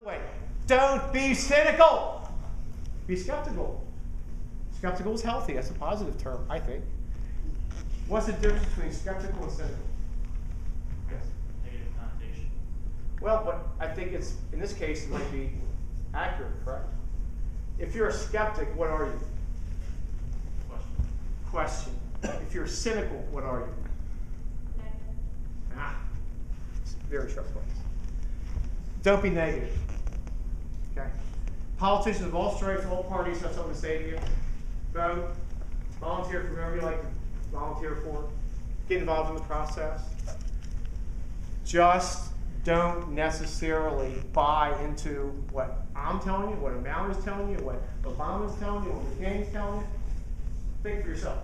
Wait, don't be cynical. Be skeptical. Skeptical is healthy. That's a positive term, I think. What's the difference between skeptical and cynical? Yes. Negative connotation. Well, but I think it's, in this case, it might be accurate, correct? If you're a skeptic, what are you? Question. If you're cynical, what are you? Ah, it's very sharp place. Don't be negative. Okay. Politicians of all stripes, all parties have something to say to you. Vote. Volunteer for whoever you like to volunteer for. Get involved in the process. Just don't necessarily buy into what I'm telling you, what O'Malley's telling you, what Obama's telling you, what McCain's telling you. Think for yourself.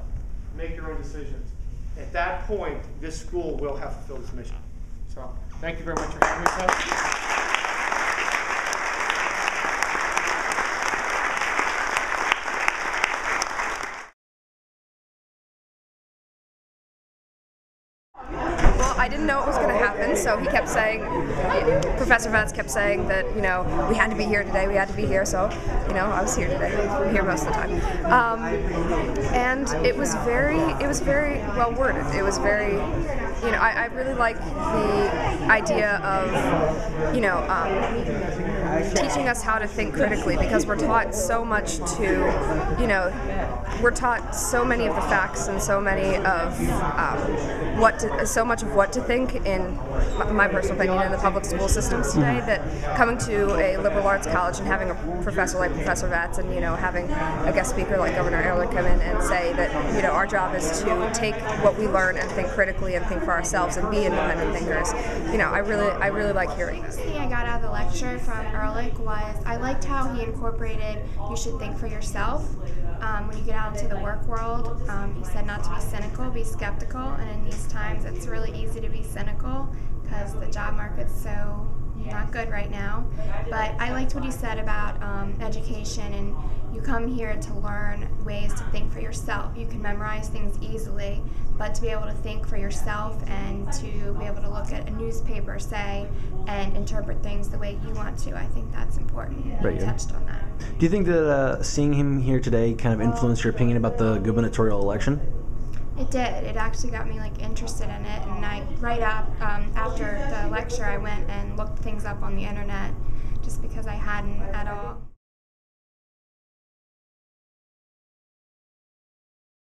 Make your own decisions. At that point, this school will have fulfilled its mission. So, thank you very much for having me, sir. I didn't know it was going to happen, so he kept saying, Professor Vance kept saying that, you know, we had to be here today, we had to be here, so, you know, I was here today. I'm here most of the time. And it was very well worded. It was very, you know, I really like the idea of, you know, teaching us how to think critically, because we're taught so much to, you know, we're taught so many of the facts and so many of so much of what to think, in my personal opinion, in the public school systems today, that coming to a liberal arts college and having a professor like Professor Vance and, you know, having a guest speaker like Governor Ehrlich come in and say that, you know, our job is to take what we learn and think critically and think for ourselves and be independent thinkers. You know, I really like hearing this. The thing I got out of the lecture from Ehrlich was I liked how he incorporated you should think for yourself. When you get out into the work world, he said not to be cynical, be skeptical, and in these times it's really easy to be cynical because the job market's so not good right now. But I liked what he said about education, and you come here to learn ways to think for yourself. You can memorize things easily, but to be able to think for yourself and to be able to look at a newspaper, say, and interpret things the way you want to, I think that's important. Right, He touched on that. Do you think that seeing him here today kind of influenced your opinion about the gubernatorial election? It did. It actually got me interested in it, and right up after the lecture I went and looked things up on the internet just because I hadn't at all.